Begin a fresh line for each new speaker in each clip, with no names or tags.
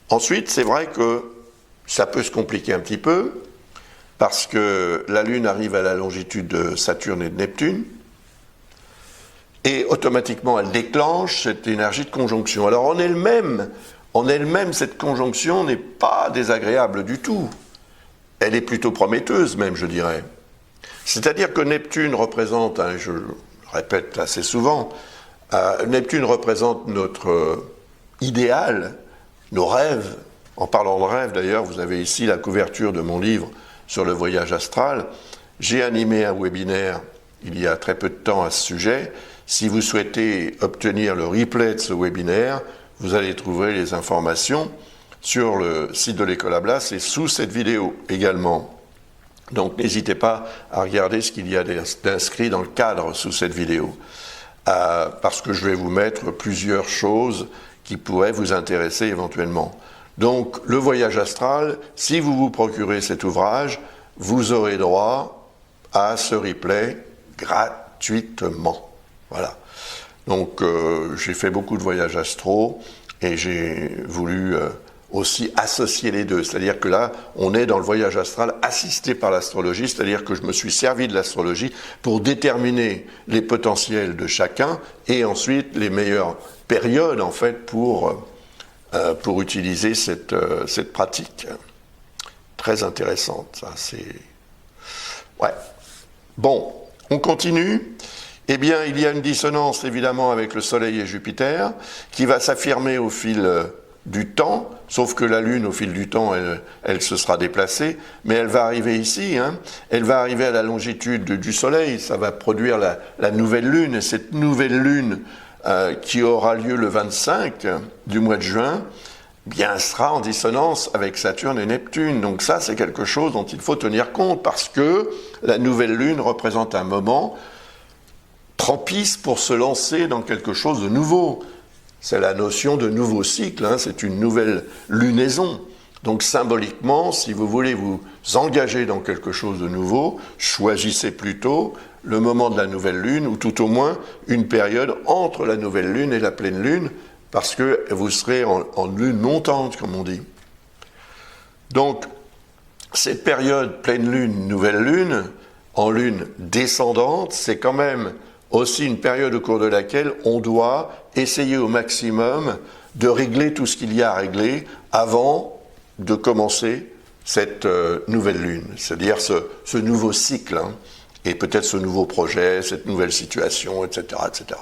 Ensuite, c'est vrai que ça peut se compliquer un petit peu, parce que la Lune arrive à la longitude de Saturne et de Neptune, et automatiquement elle déclenche cette énergie de conjonction. Alors en elle-même, cette conjonction n'est pas désagréable du tout. Elle est plutôt prometteuse même, je dirais. C'est-à-dire que Neptune représente, je le répète assez souvent, Neptune représente notre idéal, nos rêves. En parlant de rêves d'ailleurs, vous avez ici la couverture de mon livre sur le voyage astral. J'ai animé un webinaire il y a très peu de temps à ce sujet. Si vous souhaitez obtenir le replay de ce webinaire, vous allez trouver les informations sur le site de l'École Ablas et sous cette vidéo également. Donc n'hésitez pas à regarder ce qu'il y a d'inscrit dans le cadre sous cette vidéo, parce que je vais vous mettre plusieurs choses qui pourraient vous intéresser éventuellement. Donc le voyage astral, si vous vous procurez cet ouvrage, vous aurez droit à ce replay gratuitement. Voilà. Donc j'ai fait beaucoup de voyages astraux et j'ai voulu aussi associer les deux. C'est-à-dire que là, on est dans le voyage astral assisté par l'astrologie, c'est-à-dire que je me suis servi de l'astrologie pour déterminer les potentiels de chacun et ensuite les meilleures périodes en fait pour utiliser cette pratique. Très intéressante, ça, c'est... Ouais. Bon, on continue. Eh bien, il y a une dissonance, évidemment, avec le Soleil et Jupiter, qui va s'affirmer au fil du temps, sauf que la Lune, au fil du temps, elle se sera déplacée, mais elle va arriver ici, hein. Elle va arriver à la longitude du Soleil, ça va produire la nouvelle Lune, et cette nouvelle Lune, qui aura lieu le 25 du mois de juin, bien sera en dissonance avec Saturne et Neptune. Donc ça, c'est quelque chose dont il faut tenir compte, parce que la nouvelle Lune représente un moment propice pour se lancer dans quelque chose de nouveau. C'est la notion de nouveau cycle, hein, c'est une nouvelle lunaison. Donc symboliquement, si vous voulez vous engager dans quelque chose de nouveau, choisissez plutôt le moment de la nouvelle lune, ou tout au moins une période entre la nouvelle lune et la pleine lune, parce que vous serez en lune montante, comme on dit. Donc, cette période pleine lune, nouvelle lune, en lune descendante, c'est quand même aussi une période au cours de laquelle on doit essayer au maximum de régler tout ce qu'il y a à régler avant de commencer cette nouvelle lune, c'est-à-dire ce nouveau cycle, hein, et peut-être ce nouveau projet, cette nouvelle situation, etc., etc.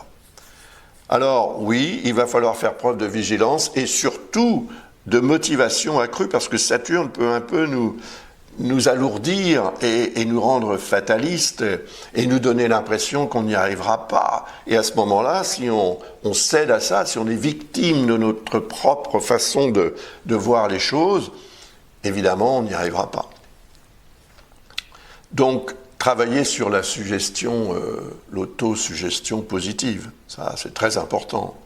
Alors oui, il va falloir faire preuve de vigilance et surtout de motivation accrue, parce que Saturne peut un peu nous alourdir et nous rendre fatalistes et nous donner l'impression qu'on n'y arrivera pas. Et à ce moment-là, si on cède à ça, si on est victime de notre propre façon de voir les choses, évidemment, on n'y arrivera pas. Donc, travailler sur la suggestion, l'autosuggestion positive, ça c'est très important.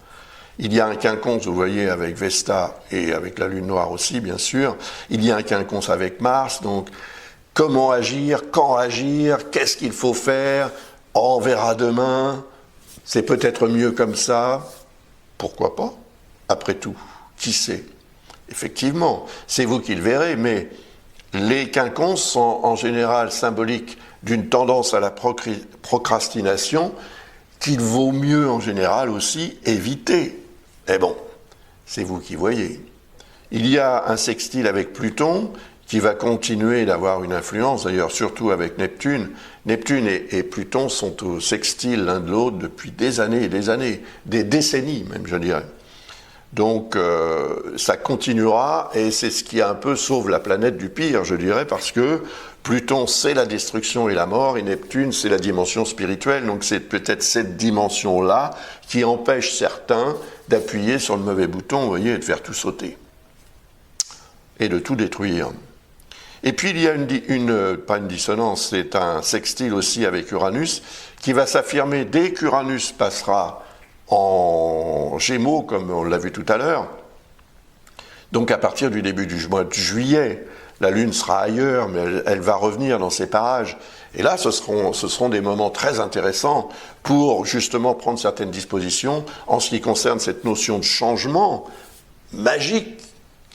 Il y a un quinconce, vous voyez, avec Vesta et avec la Lune noire aussi, bien sûr. Il y a un quinconce avec Mars, donc comment agir, quand agir, qu'est-ce qu'il faut faire, on verra demain, c'est peut-être mieux comme ça, pourquoi pas? Après tout, qui sait? Effectivement, c'est vous qui le verrez, mais les quinconces sont en général symboliques d'une tendance à la procrastination qu'il vaut mieux en général aussi éviter. Mais bon, c'est vous qui voyez. Il y a un sextile avec Pluton qui va continuer d'avoir une influence, d'ailleurs surtout avec Neptune. Neptune et Pluton sont au sextile l'un de l'autre depuis des années et des années, des décennies même, je dirais. Donc ça continuera et c'est ce qui un peu sauve la planète du pire, je dirais, parce que Pluton c'est la destruction et la mort et Neptune c'est la dimension spirituelle. Donc c'est peut-être cette dimension-là qui empêche certains d'appuyer sur le mauvais bouton, vous voyez, et de faire tout sauter et de tout détruire. Et puis il y a pas une dissonance, c'est un sextile aussi avec Uranus qui va s'affirmer dès qu'Uranus passera en Gémeaux, comme on l'a vu tout à l'heure. Donc à partir du début du mois de juillet, la Lune sera ailleurs, mais elle va revenir dans ces parages. Et là, ce seront des moments très intéressants pour justement prendre certaines dispositions en ce qui concerne cette notion de changement magique,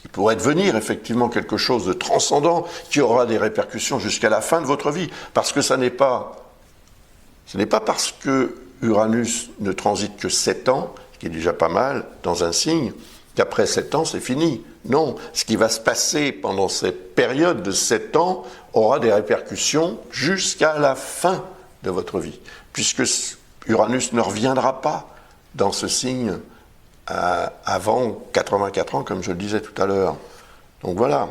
qui pourrait devenir effectivement quelque chose de transcendant qui aura des répercussions jusqu'à la fin de votre vie. Parce que ce n'est pas parce que Uranus ne transite que 7 ans, ce qui est déjà pas mal dans un signe, qu'après 7 ans c'est fini. Non, ce qui va se passer pendant cette période de 7 ans aura des répercussions jusqu'à la fin de votre vie, puisque Uranus ne reviendra pas dans ce signe avant 84 ans, comme je le disais tout à l'heure. Donc voilà,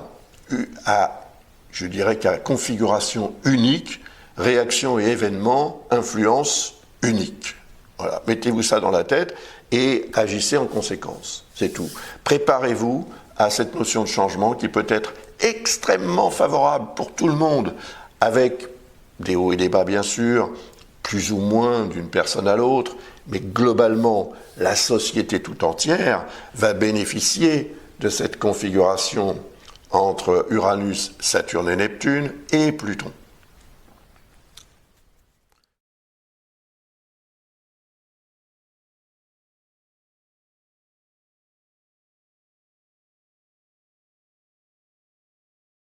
je dirais qu'à configuration unique, réaction et événement, influence unique. Voilà, mettez-vous ça dans la tête et agissez en conséquence, c'est tout. Préparez-vous à cette notion de changement qui peut être extrêmement favorable pour tout le monde, avec des hauts et des bas bien sûr, plus ou moins d'une personne à l'autre, mais globalement, la société tout entière va bénéficier de cette configuration entre Uranus, Saturne et Neptune et Pluton.